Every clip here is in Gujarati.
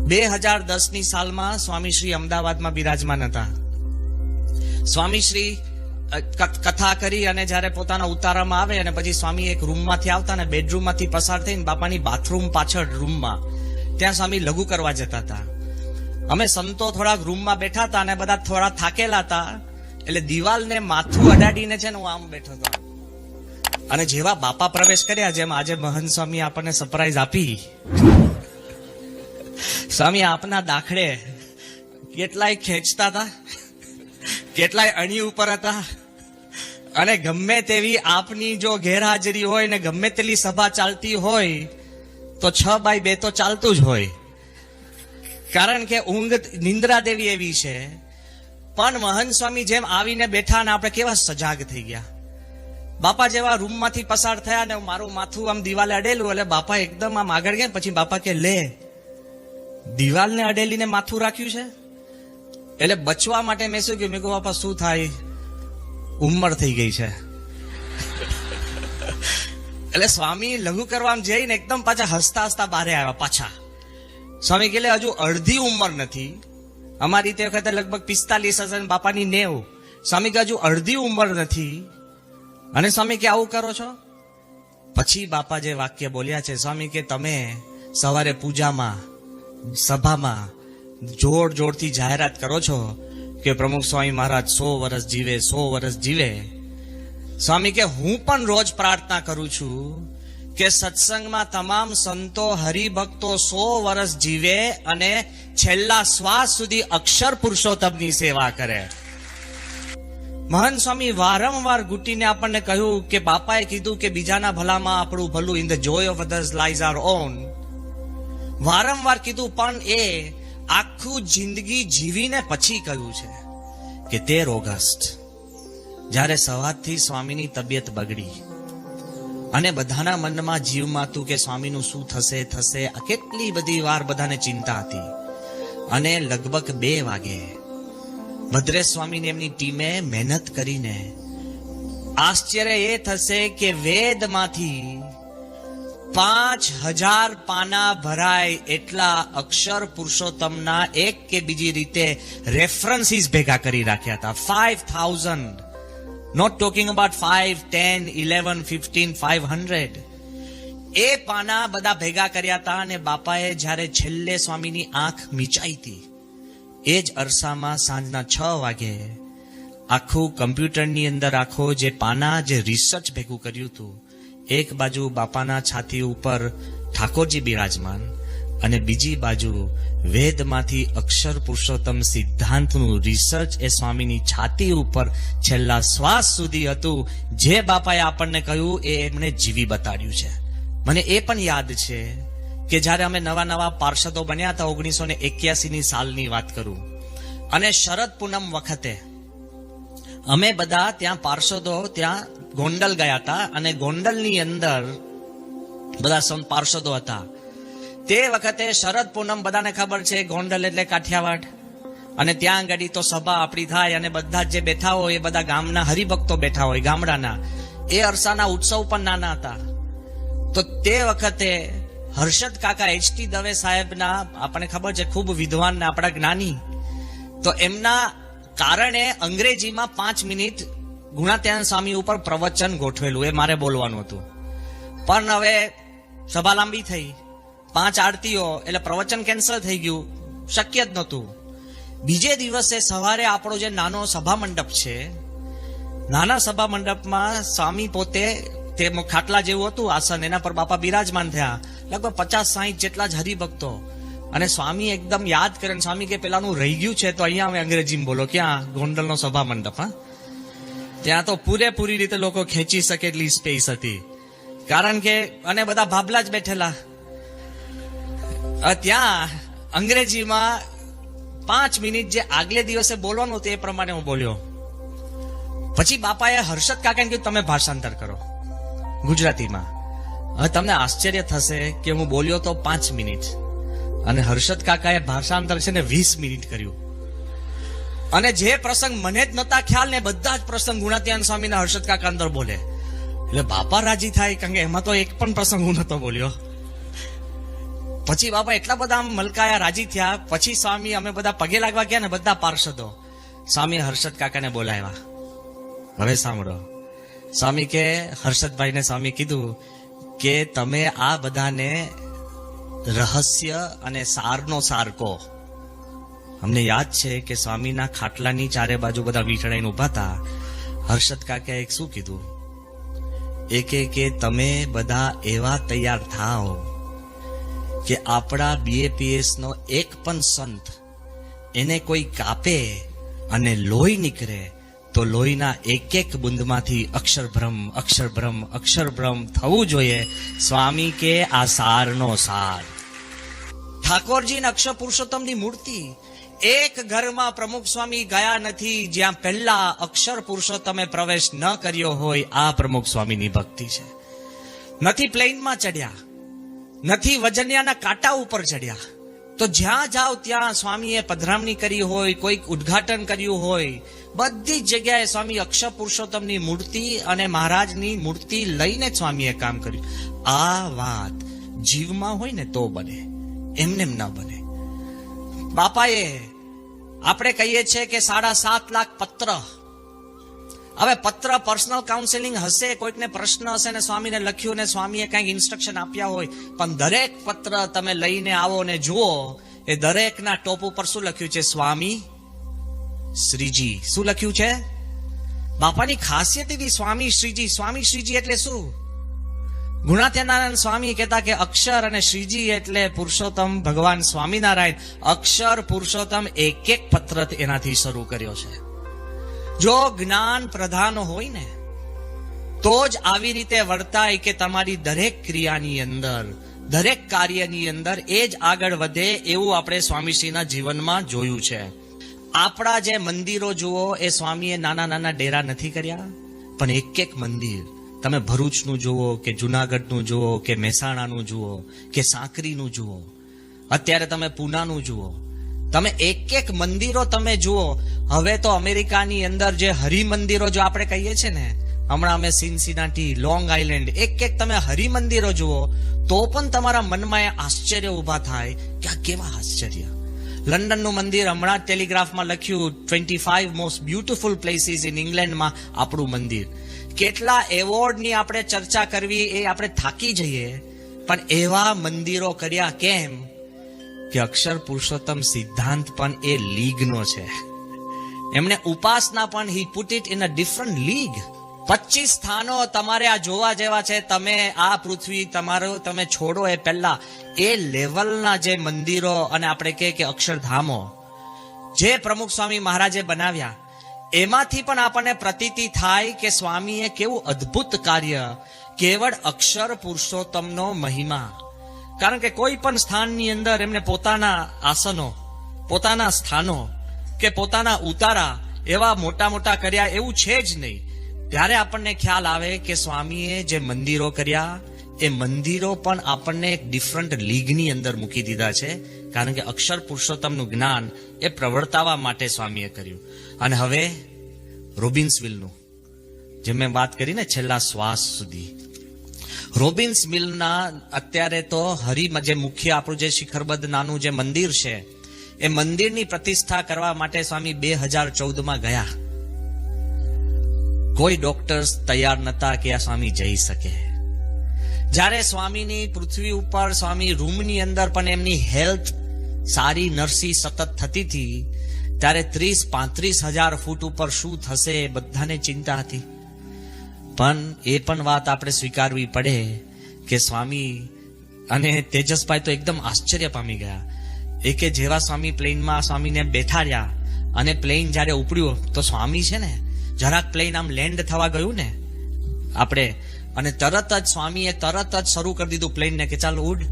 2010ની સાલમાં સ્વામીશ્રી અમદાવાદમાં બિરાજમાન હતા. સ્વામીશ્રી કથા કરી અને જયારે પોતાના ઉતારામાં આવે અને પછી સ્વામી એક રૂમમાંથી આવતા ને બેડરૂમમાંથી પસાર થઈને બાપાની બાથરૂમ પાછળ રૂમમાં ત્યાં સ્વામી લઘુ કરવા જતા હતા. અમે સંતો થોડાક રૂમમાં બેઠા હતા અને બધા થોડા થાકેલા હતા એટલે દિવાલને માથું અડાડીને છે ને હું આમ બેઠો હતો અને જેવા બાપા પ્રવેશ કર્યા જેમ આજે મહંત સ્વામી આપણને સરપ્રાઈઝ આપી. સ્વામી આપના દાખલે કેટલાય ખેંચતા હતા, કેટલાય અણી ઉપર હતા અને ગમે તેવી આપની જો ગેરહાજરી હોય ને ગમે તેટલી સભા ચાલતી હોય તો 6/2 તો ચાલતું જ હોય, કારણ કે ઊંઘ નિંદ્રા દેવી એવી છે. પણ મહંત સ્વામી જેમ આવીને બેઠા ને આપણે કેવા સજાગ થઈ ગયા. બાપા જેવા રૂમમાંથી પસાર થયા ને મારું માથું આમ દિવાલે અડેલું એટલે બાપા એકદમ આમ આગળ ગયા. પછી બાપા કે લે દિવાલને અડેલીને માથું રાખ્યું છે. એટલે બચવા માટે મેં શું કહ્યું, મેં કહ્યું બાપા શું થાય, ઉંમર થઈ ગઈ છે. એટલે સ્વામી લઘુ કરવા જઈને એકદમ પાછા હસતા હસતા બહારે આવ્યા પાછા. સ્વામી કે હજુ અડધી ઉંમર નથી, અમારી તે વખતે લગભગ 45 હશે, બાપાની 90. સ્વામી કે હજુ અડધી ઉંમર નથી અને સ્વામી કે આવું કરો છો. પછી બાપા જે વાક્ય બોલ્યા છે, સ્વામી કે તમે સવારે પૂજામાં સભામાં જોર જોરથી જાહેરાત કરો છો કે પ્રમુખ સ્વામી મહારાજ 100 વર્ષ જીવે, 100 વર્ષ જીવે. સ્વામી કે હું પણ રોજ પ્રાર્થના કરું છું કે સત્સંગમાં તમામ સંતો હરિભક્તો 100 વર્ષ જીવે અને છેલ્લા શ્વાસ સુધી અક્ષર પુરુષોત્તમની સેવા કરે. મહંત સ્વામી વારંવાર ઘૂંટીને આપણને કહ્યું કે બાપાએ કીધું કે બીજાના ભલામાં આપણું ભલું, in the Joy of others lies are on. વારંવાર કીધું, પણ એ આખું જિંદગી જીવીને પછી કહ્યું છે કે 13 ઓગસ્ટ જ્યારે સવારથી સ્વામીની તબિયત બગડી અને બધાના મનમાં જીવમાં હતું કે સ્વામીનું શું થશે થશે. કેટલી બધી વાર બધાને ચિંતા હતી અને લગભગ 2 વાગે ભદ્રેશ સ્વામીની એમની ટીમે મહેનત કરીને, આશ્ચર્ય એ થશે કે વેદમાંથી 5000 પાના ભરાય એટલા અક્ષર પુરુષોત્તમના એક કે બીજી રીતે રેફરન્સીસ ભેગા કરી રાખ્યા હતા. 5000, not talking about 5, 10, 11, 15, 500. એ પાના બધા ભેગા કર્યા હતા અને બાપાએ જ્યારે છેલ્લે સ્વામીની આંખ મીચાઈ હતી એ જ અરસામાં સાંજના 6 વાગે આખું કમ્પ્યુટરની અંદર આખો જે પાના જે રિસર્ચ ભેગું કર્યું હતું, એક બાજુ બાપાના છાતી ઉપર ઠાકોરજી બિરાજમાન અને બીજી બાજુ વેદમાંથી અક્ષર પુરુષોત્તમ સિદ્ધાંતનું રિસર્ચ એ સ્વામીની છાતી ઉપર છેલ્લા શ્વાસ સુધી હતું. જે બાપાએ આપણને કહ્યું એ એમણે જીવી બતાડ્યું છે. મને એ પણ યાદ છે કે જ્યારે અમે નવા નવા પાર્ષદો બન્યા હતા, 1981ની સાલની વાત કરું, અને શરદ પૂનમ વખતે અમે બધા ત્યાં પાર્ષદો ત્યાં ગોંડલ ગયા હતા અને ગોંડલની અંદર બધા સંત પાર્ષદો હતા. તે વખતે શરદ પૂનમ બધાને ખબર છે, ગોંડલ એટલે કાઠિયાવાડ, અને ત્યાં આગળ તો સભા આપણી થાય અને બધા જે બેઠા હોય એ બધા ગામના હરિભક્તો બેઠા હોય ગામડાના. એ અરસાના ઉત્સવ પણ નાના હતા. તો તે વખતે હર્ષદ કાકા HT દવે સાહેબના, આપણને ખબર છે ખૂબ વિદ્વાન ને આપણા જ્ઞાની, તો એમના કારણે અંગ્રેજીમાં 5 મિનિટ ગુણાત્યાન સ્વામી ઉપર પ્રવચન ગોઠવેલું, એ મારે બોલવાનું હતું. પણ હવે સભા લાંબી થઈ, 5 આરતીઓ એટલે પ્રવચન કેન્સલ થઈ ગયું, શક્ય જ નહોતું. બીજે દિવસે સવારે આપણો જે નાનો સભા મંડપ છે, નાના સભા મંડપમાં સ્વામી પોતે તે ખાટલા જેવું હતું આસન, એના પર બાપા બિરાજમાન થયા, લગભગ 50-60 જેટલા જ હરિભક્તો. અને સ્વામી એકદમ યાદ કરે, સ્વામી કે પેલાનું રહી ગયું છે તો અહીંયા અમે અંગ્રેજીમાં બોલો. ક્યાં? ગોંડલનો સભા મંડપ. હા, ત્યાં તો પૂરેપૂરી રીતે લોકો ખેંચી શકે એટલી સ્પેસ હતી, કારણ કે અને બધા ભાભલા જ બેઠેલા. ત્યાં અંગ્રેજીમાં 5 મિનિટ જે આગલે દિવસે બોલવાનું હતું એ પ્રમાણે હું બોલ્યો. પછી બાપાએ હર્ષદ કાકાને કીધું તમે ભાષાંતર કરો ગુજરાતીમાં. હવે તમને આશ્ચર્ય થશે કે હું બોલ્યો તો 5 મિનિટ અને હર્ષદ કાકાએ ભાષાંતર છે ને 20 મિનિટ કર્યું. અને જે પ્રસંગ મને જ નતા ખ્યાલ ને બધા જ પ્રસંગ ગુણાત્યાન સ્વામીના હર્ષદ કાકા અંદર બોલે. એટલે બાપા રાજી થાય, કારણ કે એમાં તો એક પણ પ્રસંગ હું નતો બોલ્યો. પછી બાપા એટલા બધા આમ મલકાયા, રાજી થયા. પછી સ્વામી અમે બધા પગે લાગવા ગયા ને બધા પાર્ષદો, સ્વામી હર્ષદ કાકાને બોલાવ્યા. હવે સાંભળો, સ્વામી કે હર્ષદભાઈને સ્વામી કીધું કે તમે આ બધાને રહસ્ય અને સારનો સાર કહો. અમને યાદ છે કે સ્વામીના ખાટલાની ચારે બાજુ બધા વીંટળાઈને ઉભા હતા. હર્ષદ કાકાએ એક શું કીધું, કે તમે બધા એવા તૈયાર થાઓ કે આપણા BAPS નો એક પણ સંત એને કોઈ કાપે અને લોહી નીકળે તો લોહીના એક એક બુંદમાંથી અક્ષરભ્રમ અક્ષરભ્રમ અક્ષરભ્રમ થવું જોઈએ. સ્વામી કે આ સારનો સાર. ઠાકોરજી અને અક્ષર પુરુષોત્તમની મૂર્તિ એક ઘરમાં પ્રમુખ સ્વામી ગયા નથી જ્યાં પહેલા અક્ષર પુરુષોત્તમે પ્રવેશ ન કર્યો હોય. આ પ્રમુખ સ્વામીની ભક્તિ છે. નથી પ્લેનમાં ચડ્યા, નથી વજનિયાના કાંટા ઉપર ચડ્યા, તો જ્યાં જાઓ ત્યાં સ્વામીએ પધરામણી કરી હોય, કોઈક ઉદ્ઘાટન કર્યું હોય, બધી જ જગ્યાએ સ્વામી અક્ષર પુરુષોત્તમની મૂર્તિ અને મહારાજની મૂર્તિ લઈને સ્વામીએ કામ કર્યું. આ વાત જીવમાં હોય ને તો બને, એમને ન બને. બાપાએ આપણે કહીએ છીએ કે 7.5 લાખ પત્ર. હવે પત્ર પર્સનલ કાઉન્સેલિંગ હશે, કોઈકને પ્રશ્ન હશે ને સ્વામીને લખ્યું ને સ્વામીએ કંઈક ઇન્સ્ટ્રક્શન આપ્યા હોય, પણ દરેક પત્ર તમે લઈને આવો ને જુઓ, એ દરેકના ટોપ ઉપર શું લખ્યું છે? સ્વામી શ્રીજી. શું લખ્યું છે? બાપાની ખાસિયત એવી, સ્વામી શ્રીજી. સ્વામી શ્રીજી એટલે શું? ગુણાત્યાનંદ સ્વામી કહેતા કે અક્ષર અને શ્રીજી એટલે પુરુષોત્તમ ભગવાન સ્વામિનારાયણ. અક્ષર પુરુષોત્તમ એક એક પત્ર એનાથી શરૂ કર્યો છે. જો જ્ઞાન પ્રધાન હોય ને તો જ આવી રીતે વર્તાય કે તમારી દરેક ક્રિયાની અંદર, દરેક કાર્યની અંદર એ જ આગળ વધે. એવું આપણે સ્વામીશ્રીના જીવનમાં જોયું છે. આપણા જે મંદિરો જુઓ, એ સ્વામીએ નાના નાના ડેરા નથી કર્યા, પણ એક એક મંદિર તમે ભરૂચનું જુઓ કે જુનાગઢનું જુઓ કે મહેસાણાનું જુઓ કે સાંકરીનું જુઓ, અત્યારે તમે પૂનાનું જુઓ, તમે એક એક મંદિરો તમે જુઓ. હવે તો અમેરિકાની અંદર જે હરિમંદિરો જો આપણે કહીએ છીએ ને, હમણાં અમે સિનસિનાટી, લોંગ આઇલેન્ડ, એક એક તમે હરિમંદિરો જુઓ તો પણ તમારા મનમાં આશ્ચર્ય ઉભા થાય કે આ કેવા આશ્ચર્ય. લંડનનું મંદિર, હમણાં જ ટેલિગ્રાફમાં લખ્યું 25 મોસ્ટ બ્યુટીફુલ પ્લેસીસ ઇન ઇંગ્લેન્ડમાં આપણું મંદિર. કેટલા એવોર્ડની આપણે ચર્ચા કરવી એ આપણે થાકી જઈએ, પણ એવા મંદિરો કર્યા કેમ? કે અક્ષર પુરુષોત્તમ સિદ્ધાંત પણ એ લીગનો છે. એમણે ઉપાસના પણ હી put it in a different league. 25 સ્થાનો તમારે આ જોવા જેવા છે. તમે આ પૃથ્વી તમારો તમે છોડો એ પહેલા એ લેવલના જે મંદિરો અને આપણે કહે કે અક્ષરધામો જે પ્રમુખ સ્વામી મહારાજે બનાવ્યા, એમાંથી પણ આપણને પ્રતીતિ થાય કે સ્વામીએ કેવું અદ્ભુત કાર્ય, કેવળ અક્ષર પુરુષોત્તમનો મહિમા. કારણ કે કોઈ પણ સ્થાનની અંદર એમને પોતાના આસનો, પોતાના સ્થાનો કે પોતાના ઉતારા એવા મોટા મોટા કર્યા એવું છે જ નહીં. ત્યારે આપણને ખ્યાલ આવે કે સ્વામીએ જે મંદિરો કર્યા, એ મંદિરો પણ આપણને એક ડિફરન્ટ લીગની અંદર મૂકી દીધા છે. કારણ કે અક્ષર પુરુષોત્તમનું જ્ઞાન એ પ્રવર્તાવા માટે સ્વામીએ કર્યું. અને હવે રોબિન્સવિલનું, જે મેં વાત કરી ને છેલ્લા શ્વાસ સુધી, રોબિન્સ મિલના અત્યારે તો જે મુખ્ય આપણું જે શિખરબદ્ધ નાનું જે મંદિર છે, એ મંદિરની પ્રતિષ્ઠા કરવા માટે સ્વામી 2014માં ગયા. કોઈ ડોક્ટર્સ તૈયાર નતા કે આ સ્વામી જઈ શકે. જ્યારે સ્વામીની પૃથ્વી ઉપર સ્વામી રૂમની અંદર પણ એમની હેલ્થ સારી નરસી સતત થતી હતી, ત્યારે 30-35 હજાર ફૂટ ઉપર શું થશે એ બધાને ચિંતા હતી. પણ એ પણ વાત આપણે સ્વીકારવી પડે કે સ્વામી અને તેજસભાઈ તો એકદમ આશ્ચર્ય પામી ગયા. એ કે જેવા સ્વામી પ્લેનમાં સ્વામીને બેઠા રહ્યા અને પ્લેન જ્યારે ઉપડ્યું તો સ્વામી છે ને જરાક પ્લેન આમ લેન્ડ થવા ગયું ને આપણે, અને તરત જ સ્વામીએ તરત જ શરૂ કરી દીધું પ્લેનને કે ચાલ ઉડ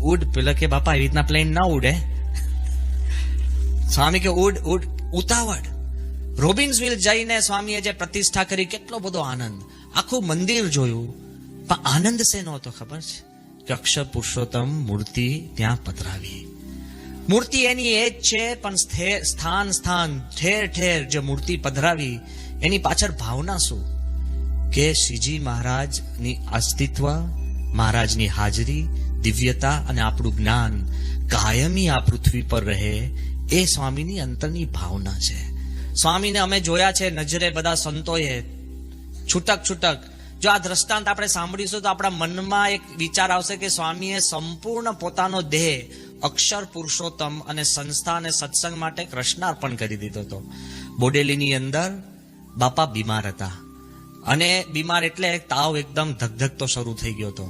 ઉડ. પેલા કે બાપા એવી રીતના પ્લેન ના ઉડે. સ્વામી કે ઉડ ઉડ, ઉતાવળ. રોબિન્સવિલ જઈને સ્વામીએ જે પ્રતિષ્ઠા કરી, કેટલો બધો આનંદ. આખું મંદિર જોયું, પણ આનંદ શે નહોતો ખબર છે કે અક્ષર પુરુષોત્તમ મૂર્તિ ત્યાં પધરાવી. મૂર્તિ એની એ જ છે, પણ સ્થાન સ્થાન ઠેર ઠેર જે મૂર્તિ પધરાવી એની પાછળ ભાવના શું? કે શ્રીજી મહારાજની અસ્તિત્વ, મહારાજની હાજરી દિવ્યતા અને આપણું જ્ઞાન કાયમી આ પૃથ્વી પર રહે, એ સ્વામીની અંતરની ભાવના છે. સ્વામીને અમે જોયા છે નજરે બધા સંતોએ, છૂટક છૂટક. જો આ દ્રષ્ટાંત આપણે સાંભળીશું તો આપણા મનમાં એક વિચાર આવશે કે સ્વામીએ સંપૂર્ણ પોતાનો દેહ અક્ષર પુરુષોત્તમ અને સંસ્થા અને સત્સંગ માટે કૃષ્ણાર્પણ કરી દીધો હતો. બોડેલીની અંદર બાપા બીમાર હતા, અને બીમાર એટલે તાવ એકદમ ધગધગતો શરૂ થઈ ગયો હતો.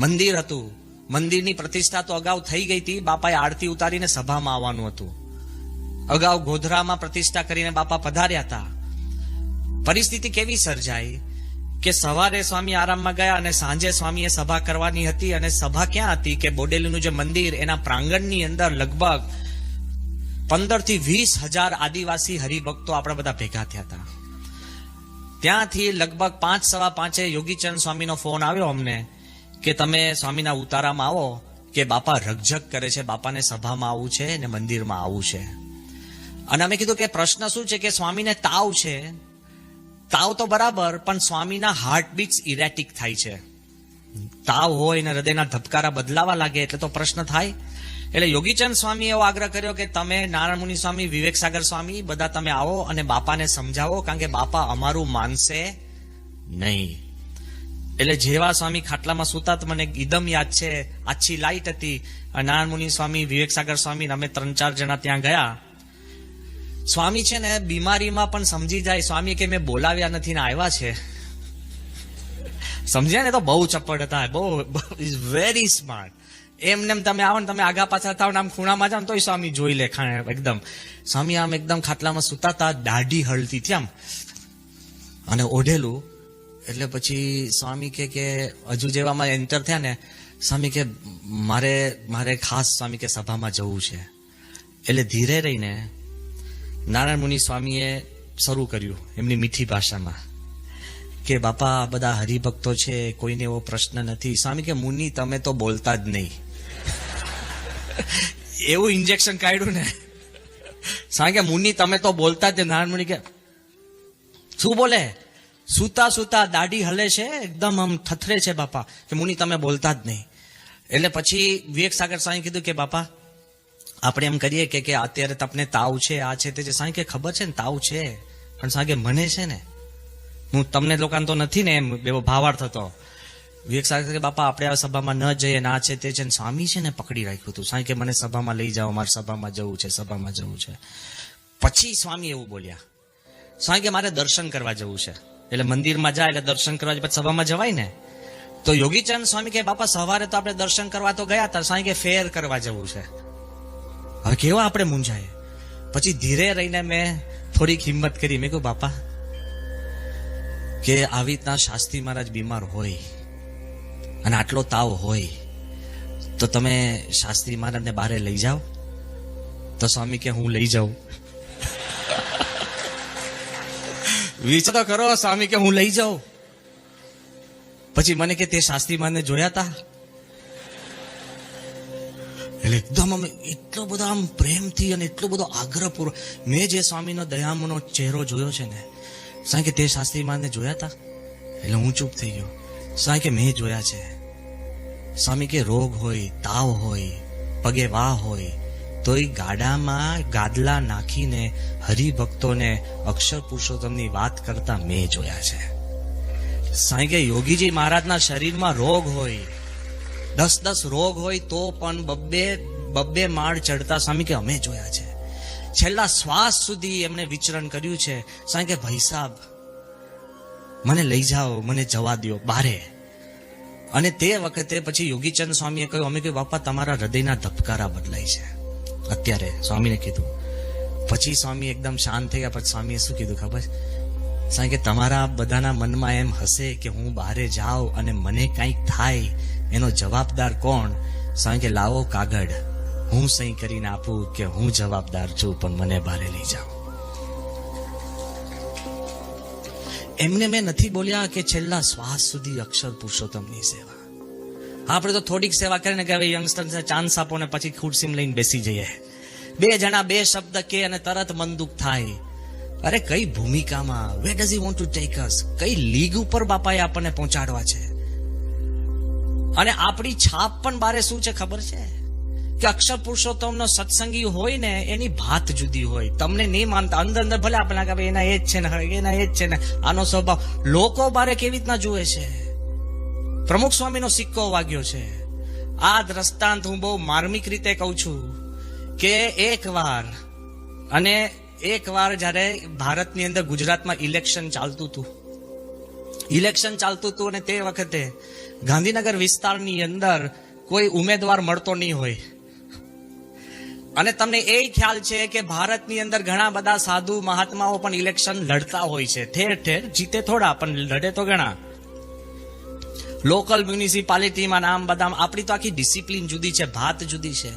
મંદિર હતું, મંદિરની પ્રતિષ્ઠા તો અગાઉ થઈ ગઈ હતી, બાપાએ આરતી ઉતારીને સભામાં આવવાનું હતું. અગાઉ ગોધરામાં પ્રતિષ્ઠા કરીને બાપા પધાર્યા હતા. પરિસ્થિતિ કેવી સર્જાઈ કે સવારે સ્વામી આરામમાં ગયા અને સાંજે સ્વામીએ સભા કરવાની હતી. અને સભા ક્યાં હતી કે બોડેલીનું જે મંદિર એના પ્રાંગણની અંદર લગભગ 15 થી 20 હજાર આદિવાસી હરિભક્તો આપણા બધા ભેગા થયા હતા. ત્યાંથી લગભગ 5 સવા 5 યોગીચંદ સ્વામીનો ફોન આવ્યો અમને કે તમે સ્વામીના ઉતારામાં આવો, કે બાપા રકઝક કરે છે, બાપાને સભામાં આવવું છે ને મંદિરમાં આવવું છે. અને અમે કીધું કે પ્રશ્ન શું છે? કે સ્વામીને તાવ છે. તાવ તો બરાબર, પણ સ્વામીના હાર્ટબીટ્સ ઇરેટિક થાય છે. તાવ હોય ને હૃદયના ધબકારા બદલાવા લાગે એટલે તો પ્રશ્ન થાય. એટલે યોગીચંદ સ્વામી એવો આગ્રહ કર્યો કે તમે નારાયણ મુનિ સ્વામી, વિવેક સાગર સ્વામી બધા તમે આવો અને બાપાને સમજાવો, કારણ કે બાપા અમારું માનશે નહીં. એટલે જેવા સ્વામી ખાટલામાં સુતા તો મને એકદમ યાદ છે, આછી લાઈટ હતી. નારાયણ મુનિ સ્વામી, વિવેક સાગર સ્વામી અમે 3-4 જણા ત્યાં ગયા. સ્વામી છે ને બીમારીમાં પણ સમજી જાય. સ્વામી કે મેં બોલાવ્યા નથી ને આવ્યા છે. સમજ્યા ને? તો બહુ ચપ્પડ હતા, બહુ ઇઝ વેરી સ્માર્ટ. એમને તમે આવો ને તમે આગા પાછળ થાવ ને આમ ખૂણામાં જાવ તોય સ્વામી જોઈ લે એકદમ. સ્વામી આમ એકદમ ખાટલામાં સુતા હતા, દાઢી હળતી હતી આમ અને ઓઢેલું. એટલે પછી સ્વામી કે હજુ જેવામાં એન્ટર થયા ને, સ્વામી કે મારે ખાસ સ્વામી કે સભામાં જવું છે. એટલે ધીરે રહીને નારાયણ મુનિ સ્વામીએ શરૂ કર્યું એમની મીઠી ભાષામાં કે બાપા બધા હરિભક્તો છે, કોઈને એવો પ્રશ્ન નથી. સ્વામી કે મુનિ તમે તો બોલતા જ નહીં. એવું ઇન્જેક્શન કાઢ્યું ને. સ્વામી કે મુનિ તમે તો બોલતા જ. નારાયણ મુનિ કે શું બોલે? સુતા સુતા દાઢી હલે છે, એકદમ આમ થથરે છે બાપા. કે મુનિ તમે બોલતા જ નહીં. એટલે પછી વિવેક સાગર સ્વામી કીધું કે બાપા આપણે એમ કરીએ કે અત્યારે તમને તાવ છે, આ છે તે છે. સ્વામી કે ખબર છે ને તાવ છે, પણ સ્વામી કે મને છે ને, હું તમને લોકોને તો નથી ને, એમ એવો ભાવાર્થ હતો. વિવેક સાગર કે બાપા આપણે આ સભામાં ન જઈએ, ના છે તે છે. સ્વામી છે ને પકડી રાખ્યું હતું. સ્વામી કે મને સભામાં લઈ જાઓ, મારે સભામાં જવું છે, સભામાં જવું છે. પછી સ્વામી એવું બોલ્યા, સ્વામી કે મારે દર્શન કરવા જવું છે. એટલે મંદિરમાં જાય એટલે દર્શન કરવા પછી સભામાં જવાય ને. તો યોગીચંદ સ્વામી કે બાપા સવારે તો આપણે દર્શન કરવા તો ગયા હતા, સ્વામી કે ફેર કરવા જવું છે. હવે કેવા આપણે મૂંઝાય. પછી ધીરે રહીને મેં થોડીક હિંમત કરી. મેં કહ્યું બાપા કે આવી રીતના શાસ્ત્રી મહારાજ બીમાર હોય અને આટલો તાવ હોય તો તમે શાસ્ત્રી મહારાજને બહાર લઈ જાઓ. તો સ્વામી કે હું લઈ જાઉં. વિચાર તો કરો. સ્વામી કે હું લઈ જાઉં. પછી મને કે તે શાસ્ત્રી મહારાજને જોયા હતા? એટલે એકદમ અમે એટલો બધો આમ પ્રેમથી અને એટલો બધો આગ્રહપૂર્વક મેં જે સ્વામીનો દયામનો ચહેરો જોયો છે ને. સ્વામી કે તે શાસ્ત્રી મહારાજને જોયા હતા? એટલે હું ચૂપ થઈ ગયો. સ્વામી કે મેં જોયા છે. સ્વામી કે રોગ હોય, તાવ હોય, પગે વાહ હોય, તો એ ગાડામાં ગાદલા નાખીને હરિભક્તોને અક્ષર પુરુષોત્તમની વાત કરતા મેં જોયા છે. સ્વામી કે યોગીજી મહારાજના શરીરમાં રોગ હોય, 10 રોગ હોય તો પણ બબ્બે માળ ચડતા સ્વામી કે અમે જોયા છે. છેલ્લા શ્વાસ સુધી એમણે વિચરણ કર્યું છે. સ્વામી કે ભાઈ સાહેબ મને લઈ જાઓ, મને જવા દો બારે. અને તે વખતે પછી યોગીચંદ સ્વામીએ કહ્યું, અમે કહ્યું બાપા તમારા હૃદયના ધબકારા બદલાય છે અત્યારે. સ્વામીને કીધું. પછી સ્વામી એકદમ શાંત થઈ ગયા. પછી સ્વામીએ શું કીધું ખબર? સ્વામી કે તમારા બધાના મનમાં એમ હશે કે હું બહારે જાઉં અને મને કંઈક થાય, એનો જવાબદાર કોણ? સ્વામી કે લાવો કાગળ, હું સહી કરીને આપું કે હું જવાબદાર છું, પણ મને બહાર લઈ જાઓ. એમને મેં નથી બોલ્યા કે છેલ્લા શ્વાસ સુધી અક્ષર પુરુષોત્તમની સેવા. આપણે તો થોડીક સેવા કરીને કે હવે યંગસ્ટર્સને ચાન્સ આપો ને પછી ખુરશીમાં લઈને બેસી જઈએ. 2 જણા 2 શબ્દ કે અને તરત મન દુઃખ થાય. અરે કઈ ભૂમિકામાં, where does he want to take us? કઈ લીગ ઉપર બાપાએ આપણને પહોંચાડવા છે? અને આપણી છાપ પણ બારે શું છે ખબર છે કે અક્ષર પુરુષોત્તમનો સત્સંગી હોય ને એની ભાત જુદી હોય. તમને નહીં માનતા, અંદર અંદર ભલે આપણે લાગે એના એ જ છે ને, એના એ જ છે ને, આનો સ્વભાવ. લોકો બારે કેવી રીતના જુએ છે. પ્રમુખ સ્વામીનો સિક્કો વાગ્યો છે. આ દ્રષ્ટાંત હું બહુ માર્મિક રીતે કહું છું કે એકવાર જયારે ભારતની અંદર ગુજરાતમાં ઇલેક્શન ચાલતું હતું અને તે વખતે ગાંધીનગર વિસ્તારની અંદર કોઈ ઉમેદવાર મળતો નહીં હોય. અને તમને એ ખ્યાલ છે કે ભારતની અંદર ઘણા બધા સાધુ મહાત્માઓ પણ ઇલેક્શન લડતા હોય છે. ઠેર ઠેર જીતે થોડા, પણ લડે તો ઘણા. લોકલ મ્યુનિસિપાલિટીમાં નામ બદામ. આપણી તો આખી ડિસિપ્લિન જુદી છે, ભાત જુદી છે.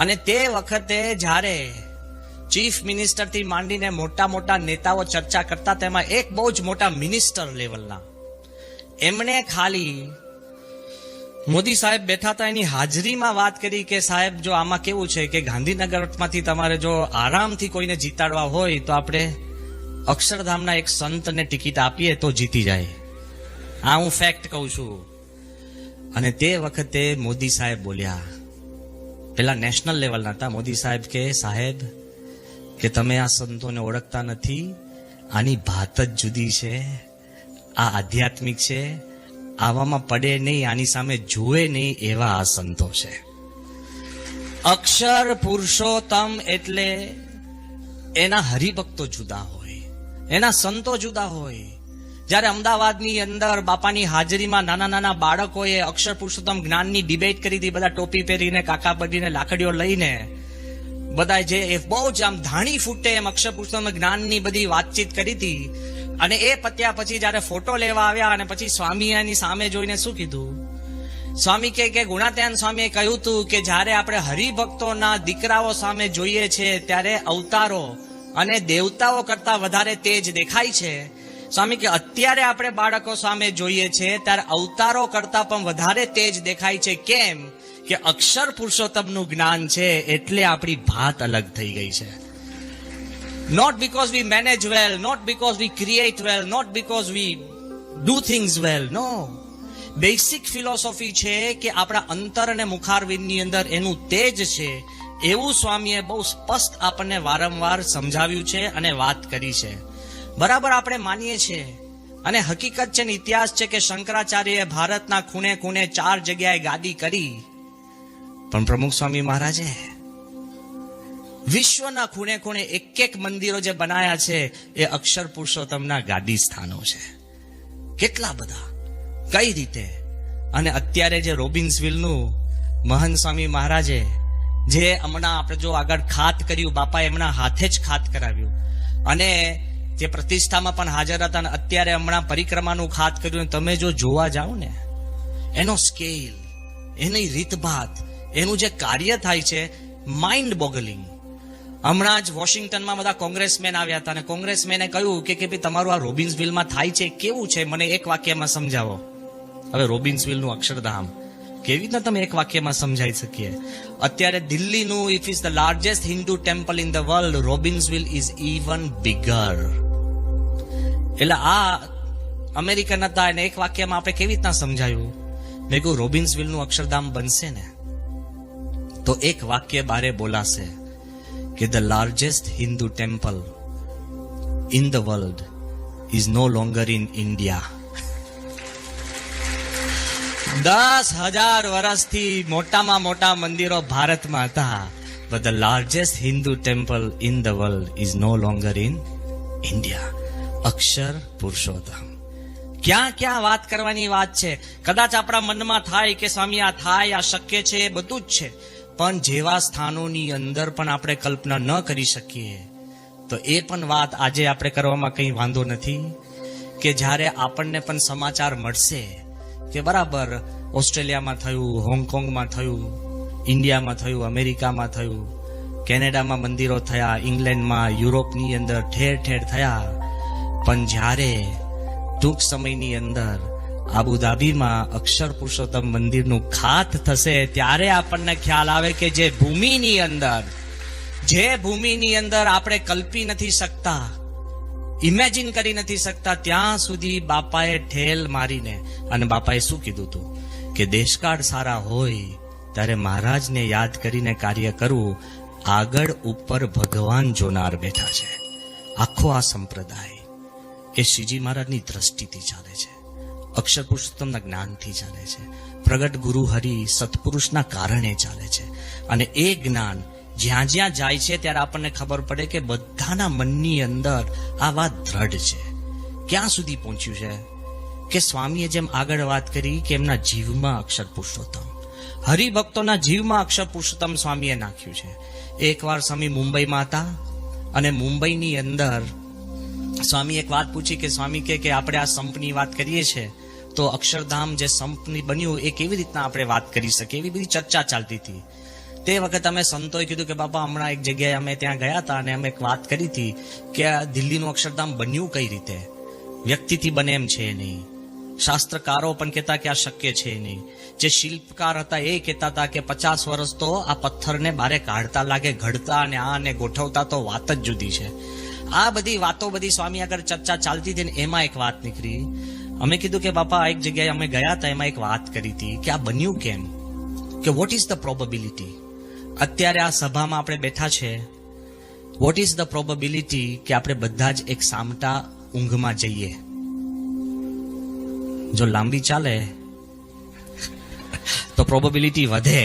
અને તે વખતે જ્યારે ચીફ મિનિસ્ટર થી માંડીને મોટા મોટા નેતાઓ ચર્ચા કરતા, તેમાં એક બહુ જ મોટા મિનિસ્ટર લેવલના, એમણે ખાલી મોદી સાહેબ બેઠા હતા એની હાજરીમાં વાત કરી કે સાહેબ જો આમાં કેવું છે કે ગાંધીનગરમાંથી તમારે જો આરામથી કોઈને જીતાડવા હોય તો આપણે અક્ષરધામના એક સંતને ટિકિટ આપીએ તો જીતી જાય. આ હું ફેક્ટ કહું છું. અને તે વખતે મોદી સાહેબ બોલ્યા, પેલા નેશનલ લેવલના હતા. મોદી સાહેબ કે તમે આ સંતોને ઓળખતા નથી, આની ભાત જ જુદી છે, આ આધ્યાત્મિક છે, આવામાં પડે નહીં, આની સામે જુએ નહીં એવા આ સંતો છે. અક્ષર પુરુષોત્તમ એટલે એના હરિભક્તો જુદા હોય, એના સંતો જુદા હોય. જ્યારે અમદાવાદની અંદર બાપાની હાજરીમાં નાના નાના બાળકોએ અક્ષર પુરુષોત્તમ જ્ઞાનની ડિબેટ કરી હતી, બધા ટોપી પહેરીને, કાકા બદલીને, લાકડીઓ લઈને, બધા જે બહુ જ આમ ધાણી ફૂટે એમ અક્ષર પુરુષોત્તમ જ્ઞાનની બધી વાતચીત કરી હતી. અને એ પત્યા પછી જયારે ફોટો લેવા આવ્યા અને પછી સ્વામી એની સામે જોઈને શું કીધું? સ્વામી કે ગુણાત્યાન સ્વામીએ કહ્યું હતું કે જ્યારે આપણે હરિભક્તોના દીકરાઓ સામે જોઈએ છે ત્યારે અવતારો અને દેવતાઓ કરતા વધારે તેજ દેખાય છે. સ્વામી કે અત્યારે આપણે બાળકો સામે જોઈએ છે ત્યારે અવતારો કરતા પણ વધારે તેજ દેખાય છે. કેમ? કે અક્ષર પુરુષોત્તમનું જ્ઞાન છે એટલે આપણી ભાત અલગ થઈ ગઈ છે. Not because we manage well, not because we create well, not because we do things well. No. Basic philosophy છે કે આપણા અંતર અને મુખારવિંદની અંદર એનું તેજ છે. એવું સ્વામીએ બહુ સ્પષ્ટ આપણને વારંવાર સમજાવ્યું છે અને વાત કરી છે. બરાબર આપણે માનીએ છીએ અને હકીકત છે ને ઇતિહાસ છે કે શંકરાચાર્યએ ભારતના ખૂણે ખૂણે 4 જગ્યાએ ગાદી કરી, પણ પ્રમુખ સ્વામી મહારાજે વિશ્વના ખૂણે ખૂણે એક મંદિરો જે બનાયા છે એ અક્ષર પુરુષોત્તમના ગાદી સ્થાનો છે. કેટલા બધા, કઈ રીતે? અને અત્યારે જે રોબિન્સવિલનું મહંત સ્વામી મહારાજે જે હમણાં આપણે જો આગળ ખાત કર્યું, બાપાએ એમના હાથે જ ખાત કરાવ્યું અને જે પ્રતિષ્ઠામાં પણ હાજર હતા અને અત્યારે હમણાં પરિક્રમાનું ખાત કર્યું. તમે જો જોવા જાઓ ને એનો સ્કેલ, એની રીતભાત, એનું જે કાર્ય થાય છે, માઇન્ડ બોગલિંગ. હમણાં જ વોશિંગ્ટનમાં બધા કોંગ્રેસમેન આવ્યા હતા અને કોંગ્રેસમેને કહ્યું કે ભાઈ તમારું આ રોબિન્સવિલમાં થાય છે કેવું છે, મને એક વાક્યમાં સમજાવો. હવે રોબિન્સવિલનું અક્ષરધામ કેવી રીતના તમે એક વાક્યમાં સમજાવી શકીએ? અત્યારે દિલ્હીનું it is the largest Hindu temple in the world, Robbinsville is even bigger. એટલે આ અમેરિકન હતા એને એક વાક્યમાં આપણે કેવી રીતના સમજાયું? મેં કહ્યું રોબિન્સવિલનું અક્ષરધામ બનશે ને તો એક વાક્ય બારે બોલાશે કે the largest Hindu temple in the world is no longer in India. 10,000 વર્ષથી મોટામાં મોટા મંદિરો ભારતમાં હતા, but the largest Hindu temple in the world is no longer in India. અક્ષર પુરુષોત્તમ. ક્યાં ક્યાં વાત કરવાની વાત છે. કદાચ આપણા મનમાં થાય કે સ્વામી આ થાય, આ શક્ય છે, એ બધું જ છે, પણ જેવા સ્થાનોની અંદર પણ આપણે કલ્પના ન કરી શકીએ તો એ પણ વાત આજે આપણે કરવામાં કંઈ વાંધો નથી કે જ્યારે આપણને પણ સમાચાર મળશે કે બરાબર ઓસ્ટ્રેલિયામાં થયું, હોંગકોંગમાં થયું, ઇન્ડિયામાં થયું, અમેરિકામાં થયું, કેનેડામાં મંદિરો થયા, ઇંગ્લેન્ડમાં, યુરોપની અંદર ઠેર ઠેર થયા, પણ જ્યારે ટૂંક સમયની અંદર આબુધાબીમાં અક્ષર પુરુષોત્તમ મંદિરનું ખાત થશે ત્યારે આપણને ખ્યાલ આવે કે જે ભૂમિની અંદર આપણે કલ્પી નથી શકતા, ઇમેજિન કરી નથી શકતા, ત્યાં સુધી બાપાએ ઠેલ મારીને, અને બાપાએ શું કીધું હતું કે દેશકાળ સારા હોય ત્યારે મહારાજને યાદ કરીને કાર્ય કરવું. આગળ ઉપર ભગવાન જોનાર બેઠા છે. આખો આ સંપ્રદાય એ શ્રીજી મહારાજની દ્રષ્ટિથી ચાલે છે, અક્ષર પુરુષોત્તમના જ્ઞાનથી ચાલે છે, પ્રગટ ગુરુ હરિ સત્પુરુષના કારણે ચાલે છે. અને એ જ્ઞાન જ્યાં જ્યાં જાય છે ત્યારે આપણને ખબર પડે કે બધાના મનની અંદર આ વાત દ્રઢ છે. ક્યાં સુધી પહોંચ્યું છે કે સ્વામીએ જેમ આગળ વાત કરી કે એમના જીવમાં અક્ષર પુરુષોત્તમ, હરિભક્તોના જીવમાં અક્ષર પુરુષોત્તમ સ્વામીએ નાખ્યું છે. એકવાર સ્વામી મુંબઈમાં હતા અને મુંબઈની અંદર સ્વામી એક વાત પૂછી કે સ્વામી કે આપણે આ સંપની વાત કરીએ છીએ તો અક્ષરધામ જે સંપની બન્યું એ કેવી રીતના આપણે વાત કરી શકીએ, એવી બધી ચર્ચા ચાલતી હતી. તે વખતે અમે સંતોએ કીધું કે બાપા હમણાં એક જગ્યાએ અમે ત્યાં ગયા હતા અને અમે એક વાત કરી હતી કે આ દિલ્હીનું અક્ષરધામ બન્યું કઈ રીતે, વ્યક્તિથી બને એમ છે નહીં. શાસ્ત્રકારો પણ કહેતા કે આ શક્ય છે નહીં. જે શિલ્પકાર હતા એ કહેતા હતા કે 50 વર્ષ તો આ પથ્થરને બારે કાઢતા લાગે, ઘડતા અને આને ગોઠવતા તો વાત જ જુદી છે. આ બધી વાતો બધી સ્વામી આગળ ચર્ચા ચાલતી હતી ને એમાં એક વાત નીકળી. અમે કીધું કે બાપા એક જગ્યાએ અમે ગયા હતા, એમાં એક વાત કરી હતી કે આ બન્યું કેમ, કે વોટ ઇઝ ધ પ્રોબેબિલિટી. અત્યારે આ સભામાં આપણે બેઠા છે, વોટ ઇઝ ધ પ્રોબેબિલિટી કે આપણે બધા જ એક સામટા ઊંઘમાં જઈએ. જો લાંબી ચાલે તો પ્રોબેબિલિટી વધે,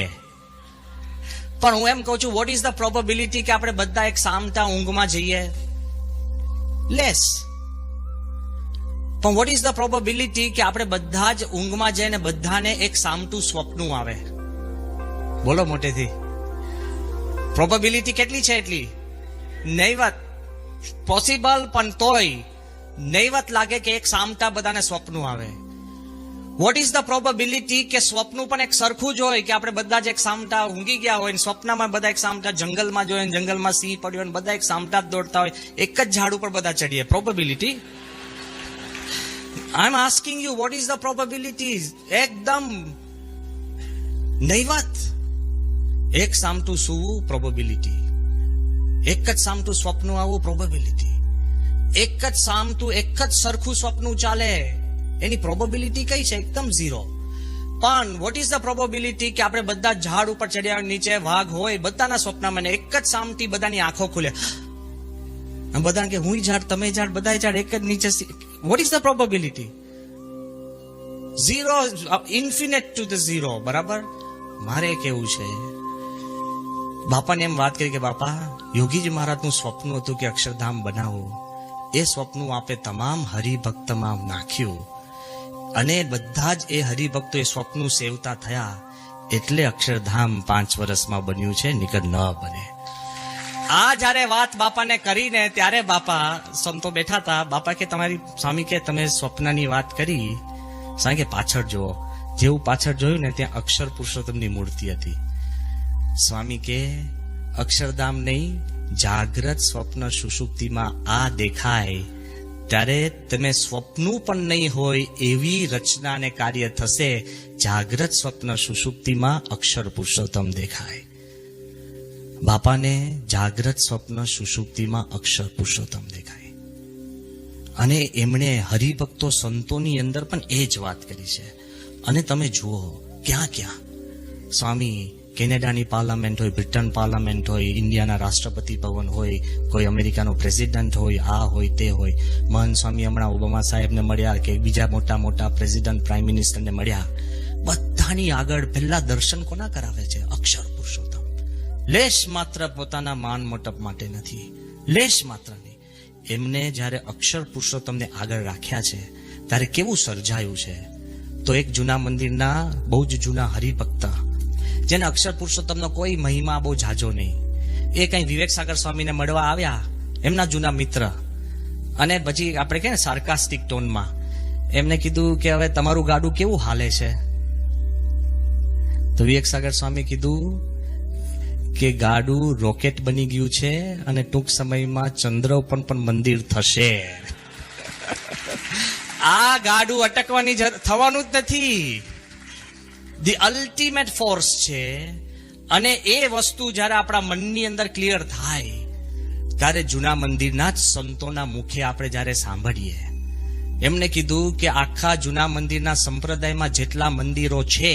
પણ હું એમ કહું છું વોટ ઇઝ ધ પ્રોબેબિલિટી કે આપણે બધા એક સામટા ઊંઘમાં જઈએ, લેસ. પણ વોટ ઇઝ ધ પ્રોબેબિલિટી કે આપણે બધા જ ઊંઘમાં જઈને બધાને એક સામટું સ્વપ્ન આવે. બોલો મોટેથી, પ્રોબેબિલિટી કેટલી છે એટલી નહીવત. પોસિબલ પણ તોય નહીવત લાગે કે એક સામટા બધાને સ્વપ્ન આવે. વોટ ઇઝ ધ પ્રોબેબિલિટી કે સ્વપ્ન પણ એક સરખું જ હોય કે આપણે બધા જ એક સામટા ઊંઘી ગયા હોય, સ્વપ્નમાં બધા એક સામટા જંગલમાં જોઈએ, જંગલમાં સિંહ પડ્યો હોય, બધા એક સામટા જ દોડતા હોય, એક જ ઝાડ ઉપર બધા ચડીએ. Probability, I am asking you what is the probability. એકદમ નહીવત. એક સામટું સૂવું પ્રોબેબિલિટી, એક જ સામટું સ્વપ્ન આવવું પ્રોબેબિલિટી, એક જ સામટું એક જ સરખું સ્વપ્ન ચાલે એની પ્રોબેબિલિટી કઈ છે? એકદમ ઝીરો. પણ વોટ ઇઝ ધ પ્રોબેબિલિટી કે આપણે બધા ઝાડ ઉપર ચડ્યા, નીચે વાઘ હોય, બધાના સ્વપ્નમાં એક જ સામટી બધાની આંખો ખુલે, બધાને કે હું ઝાડ, તમે ઝાડ, બધા ઝાડ, એક જ નીચે. Vote is the probability? Zero, infinite to the zero. બરાબર. મારે કેવું છે, બાપાને એમ વાત કરી કે બાપા યોગીજી મહારાજનું સ્વપ્ન હતું કે અક્ષરધામ બનાવવું. એ સ્વપ્ન આપે તમામ હરિભક્તમાં નાખ્યું અને બધા જ એ હરિભક્તો એ સ્વપ્ન સેવતા થયા, એટલે અક્ષરધામ 5 વર્ષમાં બન્યું છે, નિકર ન બને. આ જયારે વાત બાપાને કરીને ત્યારે બાપા સંતો બેઠા હતા. બાપા કે તમારી સ્વામી કે તમે સ્વપ્નની વાત કરી, સ્વામી કે પાછળ જુઓ. જેવું પાછળ જોયું ને ત્યાં અક્ષર પુરુષોત્તમની મૂર્તિ હતી. સ્વામી કે અક્ષરધામ નહીં, જાગ્રત સ્વપ્ન સુષુપ્તિમાં આ દેખાય ત્યારે તમે સ્વપ્નું પણ નહીં હોય એવી રચના અને કાર્ય થશે. જાગ્રત સ્વપ્ન સુષુપ્તિમાં અક્ષર પુરુષોત્તમ દેખાય. બાપાને જાગ્રત સ્વપ્ન સુષુપ્તિમાં અક્ષર પુરુષોત્તમ દેખાય. અને એમણે હરિભક્તો સંતોની અંદર પણ એ જ વાત કરી છે. અને તમે જુઓ ક્યાં ક્યાં સ્વામી કેનેડાની પાર્લામેન્ટ હોય, બ્રિટન પાર્લામેન્ટ હોય, ઇન્ડિયાના રાષ્ટ્રપતિ ભવન હોય, કોઈ અમેરિકાનો પ્રેસિડન્ટ હોય, આ હોય તે હોય. મહંત સ્વામી હમણાં ઓબામા સાહેબને મળ્યા કે બીજા મોટા મોટા પ્રેસિડન્ટ, પ્રાઇમ મિનિસ્ટરને મળ્યા. બધાની આગળ પહેલા દર્શન કોના કરાવે છે? અક્ષર પુરુષોત્તમ. લેશ માત્ર પોતાના માન મોટપ માટે નથી, લેશ માત્ર નહીં. એમને જ્યારે અક્ષર પુરુષોત્તમને આગળ રાખ્યા છે ત્યારે કેવું સર્જાયું છે. તો એક જૂના મંદિરના બહુ જ જૂના હરિભક્ત જેને અક્ષર પુરુષોત્તમનો કોઈ મહિમા બહુ જાજો નહીં, એ કઈ વિવેક સાગર સ્વામીને મળવા આવ્યા, એમના જૂના મિત્ર. અને પછી આપણે કે સાર્કાસ્ટિક ટોનમાં એમને કીધું કે હવે તમારું ગાડું કેવું હાલે છે? તો વિવેક સાગર સ્વામી કીધું કે ગાડું રોકેટ બની ગયું છે અને ટૂંક સમયમાં ચંદ્ર ઉપર પણ મંદિર થશે. આ ગાડું અટકવાની થવાનું જ નથી. ધી અલ્ટિમેટ ફોર્સ છે. અને એ વસ્તુ જ્યારે આપણા મનની અંદર ક્લિયર થાય ત્યારે જૂના મંદિરના જ સંતોના મુખે આપણે જ્યારે સાંભળીએ એમને કીધું કે આખા જૂના મંદિરના સંપ્રદાયમાં જેટલા મંદિરો છે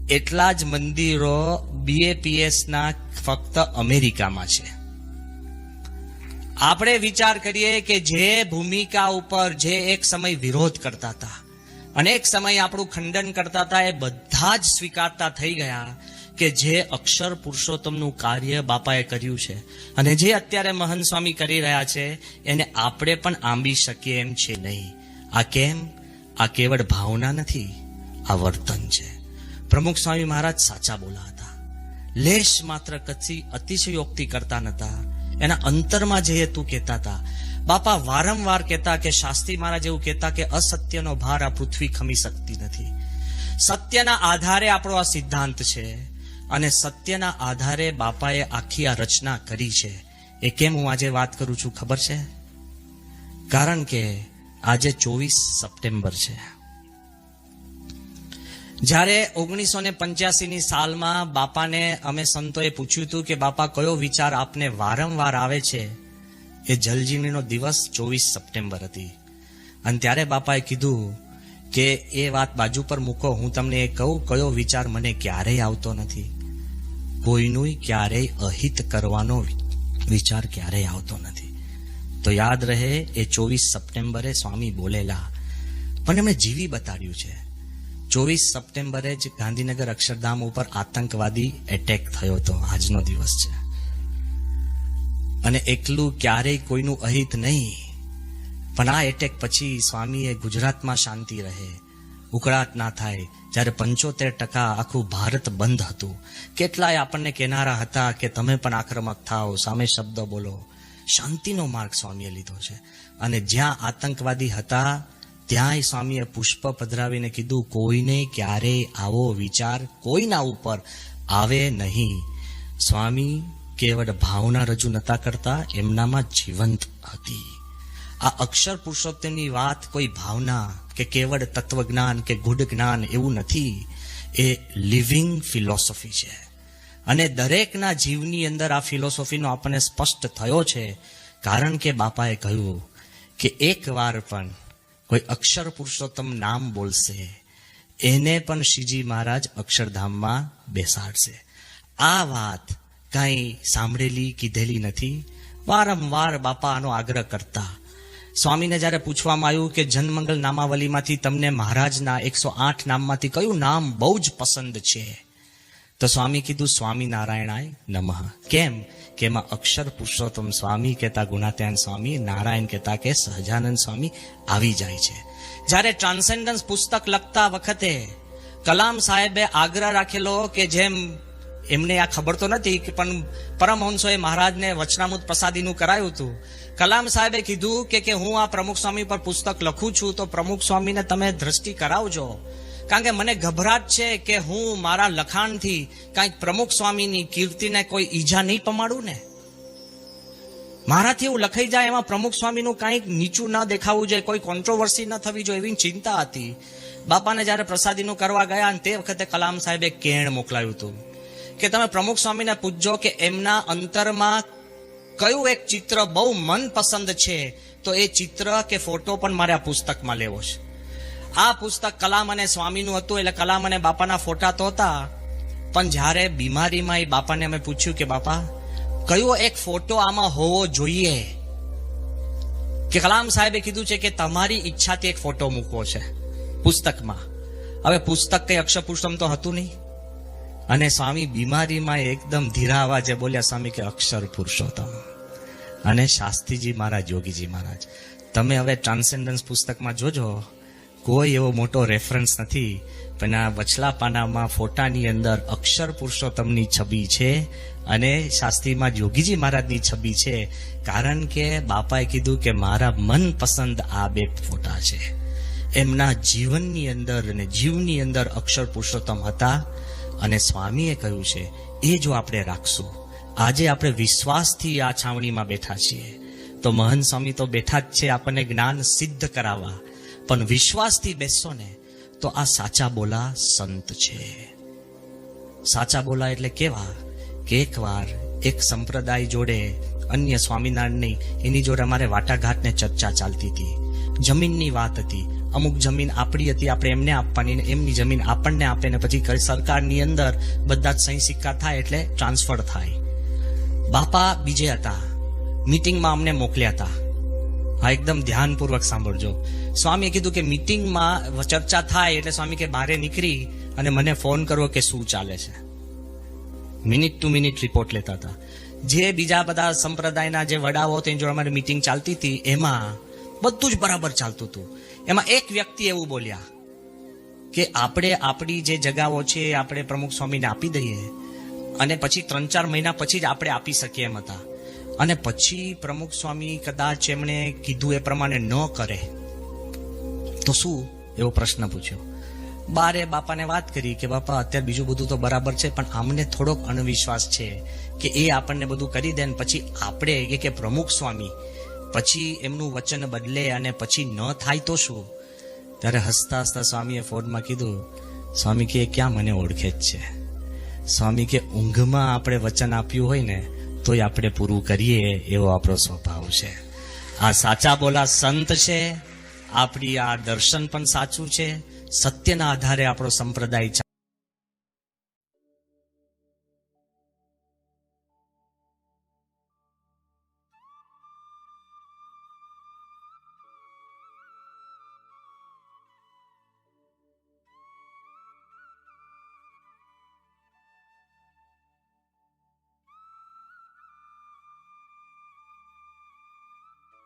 એટલા જ મંદિરો BAPS ના ફક્ત અમેરિકામાં છે. આપણે વિચાર કરીએ કે જે ભૂમિકા ઉપર જે એક સમય વિરોધ કરતા હતા, અનેક સમય આપણું ખંડન કરતા હતા, એ બધા જ સ્વીકારતા થઈ ગયા કે જે અક્ષર પુરુષોત્તમનું કાર્ય બાપાએ કર્યું છે અને જે અત્યારે મહંત સ્વામી કરી રહ્યા છે એને આપણે પણ આંબી શકીએ એમ છે નહીં. આ કેમ? આ કેવળ ભાવના નથી, આ વર્તન છે. પ્રમુખ સ્વામી મહારાજ સાચા બોલા હતા. લેશ માત્ર કચ્છી અતિશયોક્તિ કરતા નતા. એના અંતરમાં જે તું કહેતા હતા. બાપા વારંવાર કહેતા કે શાસ્ત્રી મહારાજ એવું કહેતા કે અસત્યનો ભાર આ પૃથ્વી ખમી શકતી નથી. સત્યના આધારે આપણો આ સિદ્ધાંત છે અને સત્યના આધારે બાપાએ આખી આ રચના કરી છે. એ કેમ હું આજે વાત કરું છું ખબર છે? કારણ કે આજે 24 સપ્ટેમ્બર છે. જ્યારે 1985ની સાલમાં બાપાને અમે સંતોએ પૂછ્યું હતું કે બાપા કયો વિચાર આપને વારંવાર આવે છે, એ જલજીવનીનો દિવસ 24 સપ્ટેમ્બર હતી. અને ત્યારે બાપાએ કીધું કે એ વાત બાજુ પર મૂકો, હું તમને એ કહું કયો વિચાર મને ક્યારેય આવતો નથી. કોઈનું ક્યારેય અહિત કરવાનો વિચાર ક્યારેય આવતો નથી. તો યાદ રહે એ 24 સપ્ટેમ્બરે સ્વામી બોલેલા, પણ એમણે જીવી બતાડ્યું છે. 24 સપ્ટેમ્બરે જ ગાંધીનગર અક્ષરધામ ઉપર આતંકવાદી એટેક થયો હતો. આજનો દિવસ છે. અને એકલું ક્યારેય કોઈનું અહિત નહીં, પણ આ એટેક પછી સ્વામીએ ગુજરાતમાં શાંતિ રહે, ઉકળાટ ના થાય. જ્યારે 75% આખું ભારત બંધ હતું, કેટલાય આપણને કહેનારા હતા કે તમે પણ આક્રમક થાઓ, સામે શબ્દ બોલો. શાંતિનો માર્ગ સ્વામીએ લીધો છે. અને જ્યાં આતંકવાદી હતા ત્યાંય સ્વામીએ પુષ્પ પધરાવીને કીધું કોઈને ક્યારેય આવો વિચાર કોઈના ઉપર આવે નહીં. સ્વામી કેવળ ભાવના રજૂ નતા કરતા, એમનામાં જીવંત હતી. આ અક્ષર પુરુષોત્તમની વાત કોઈ ભાવના કે કેવળ તત્વજ્ઞાન કે ગુઢ જ્ઞાન એવું નથી. એ લિવિંગ ફિલોસોફી છે. અને દરેકના જીવની અંદર આ ફિલોસોફીનો આપણને સ્પષ્ટ થયો છે. કારણ કે બાપાએ કહ્યું કે એક વાર પણ કોઈ અક્ષર પુરુષોત્તમ નામ બોલશે એને પણ શ્રીજી મહારાજ અક્ષરધામમાં બેસાડશે. આ વાત કાંઈ સાંભળેલી કીધેલી નથી. વારંવાર બાપા આનો આગ્રહ કરતા. સ્વામીને જ્યારે પૂછવામાં આવ્યું કે જનમંગલ નામાવલીમાંથી તમને મહારાજના 108 નામમાંથી કયું નામ બહુ જ પસંદ છે, તો સ્વામી કીધું સ્વામિનારાયણાય નમઃ. કેમ? કે એમાં અક્ષર પુરુષોત્તમ સ્વામી કહેતા ગુણાત્યાન સ્વામી, નારાયણ કહેતા કે સહજાનંદ સ્વામી આવી જાય છે. જ્યારે ટ્રાન્સેન્ડન્સ પુસ્તક લખતા વખતે કલામ સાહેબે આગ્રહ રાખેલો કે જેમ એમને આ ખબર તો નથી પણ પરમહંસોએ મહારાજને વચનામૃત પ્રસાદીનું કરાયું હતું. કલામ સાહેબે કીધું કે હું આ પ્રમુખ સ્વામી પર પુસ્તક લખું છું તો પ્રમુખ સ્વામીને તમે દ્રષ્ટિ કરાવજો, કારણ કે મને ગભરાટ છે કે હું મારા લખાણથી કાંઈક પ્રમુખ સ્વામીની કીર્તિને કોઈ ઈજા નહીં પમાડું ને. મારાથી એવું લખાઈ જાય એમાં પ્રમુખ સ્વામીનું કાંઈક નીચું ન દેખાવું જોઈએ, કોઈ કોન્ટ્રોવર્સી ન થવી જોઈએ, એવી ચિંતા હતી. બાપાને જ્યારે પ્રસાદીનું કરવા ગયા અને તે વખતે કલામ સાહેબે કેણ મોકલાયું હતું કે તમે પ્રમુખ સ્વામીને પૂછજો કે એમના અંતરમાં કયું એક ચિત્ર બહુ મનપસંદ છે, તો એ ચિત્ર કે ફોટો પણ મારે આ પુસ્તકમાં લેવો છે. આ પુસ્તક કલામ અને સ્વામીનું હતું, એટલે કલામ અને બાપાના ફોટા તો હતા, પણ જ્યારે બીમારીમાં એ બાપાને અમે પૂછ્યું કે બાપા કયો એક ફોટો આમાં હોવો જોઈએ, કે કલામ સાહેબે કીધું છે કે તમારી ઈચ્છાથી એક ફોટો મૂકવો છે પુસ્તકમાં. હવે પુસ્તક કઈ અક્ષર પુરુષોત્તમ તો હતું નહીં, અને સ્વામી બીમારીમાં એકદમ ધીરા અવાજે બોલ્યા સ્વામી કે અક્ષર પુરુષોત્તમ. અને શાસ્ત્રીજી મહારાજ, યોગીજી મહારાજ, તમે હવે ટ્રાન્સેન્ડન્સ પુસ્તકમાં જોજો, કોઈ એવો મોટો રેફરન્સ નથી, પણ આ વચલા પાનામાં ફોટાની અંદર અક્ષર પુરુષોત્તમની છબી છે અને શાસ્ત્રીમાં યોગીજી મહારાજની છબી છે. કારણ કે બાપાએ કીધું કે મારા મનપસંદ આ બે ફોટા છે. એમના જીવનની અંદર અને જીવની અંદર અક્ષર પુરુષોત્તમ હતા. અને સ્વામીએ કહ્યું છે એ જો આપણે રાખશું, આજે આપણે વિશ્વાસથી આ છાવણીમાં બેઠા છીએ, તો મહંત સ્વામી તો બેઠા જ છે આપણને જ્ઞાન સિદ્ધ કરાવવા, પણ વિશ્વાસથી બેસશો ને તો આ સાચા બોલા સંત છે. સાચા બોલા એટલે કેવા કે એકવાર એક સંપ્રદાય જોડે, અન્ય સ્વામિનારાયણ નહીં, એની જોડે અમારે વાટાઘાટને ચર્ચા ચાલતી હતી. જમીનની વાત હતી. અમુક જમીન આપણી હતી, આપણે એમને આપવાની, ને એમની જમીન આપણને આપે, ને પછી સરકારની અંદર બધા જ સહી સિક્કા થાય એટલે ટ્રાન્સફર થાય. બાપા બીજે હતા, મીટિંગમાં અમને મોકલ્યા હતા. હા, એકદમ ધ્યાનપૂર્વક સાંભળજો. સ્વામીએ કીધું કે મીટિંગમાં ચર્ચા થાય એટલે સ્વામી કે બહાર નીકળી અને મને ફોન કરવો કે શું ચાલે છે. મિનિટ ટુ મિનિટ રિપોર્ટ લેતા હતા. જે બીજા બધા સંપ્રદાયના જે વડાઓ તેની જોડે અમારી મીટિંગ ચાલતી હતી, એમાં બધું જ બરાબર ચાલતું હતું. એમાં એક વ્યક્તિ એવું બોલ્યા કે આપણે આપણી જે જગાઓ છે આપણે પ્રમુખ સ્વામીને આપી દઈએ, અને પછી 3-4 મહિના પછી જ આપણે આપી શકીએ એમ હતા. અને પછી પ્રમુખ સ્વામી કદાચ એમણે કીધું એ પ્રમાણે ન કરે તો શું, એવો પ્રશ્ન પૂછ્યો. બારે બાપાને વાત કરી કે બાપા અત્યારે બીજું બધું તો બરાબર છે, પણ આમને થોડોક અણવિશ્વાસ છે કે એ આપણને બધું કરી દે ને પછી આપણે કે પ્રમુખ સ્વામી પછી એમનું વચન બદલે અને પછી ન થાય તો શું. ત્યારે હસતા હસતા સ્વામીએ ફોનમાં કીધું, સ્વામી કે ક્યાં મને ઓળખે જ છે. સ્વામી કે ઊંઘમાં આપણે વચન આપ્યું હોય ને તોય આપણે પૂરું કરીએ એવો આપણો સ્વભાવ છે. આ સાચા બોલા સંત છે, આપણી આ દર્શન પણ સાચું છે, સત્યના આધારે આપણો સંપ્રદાય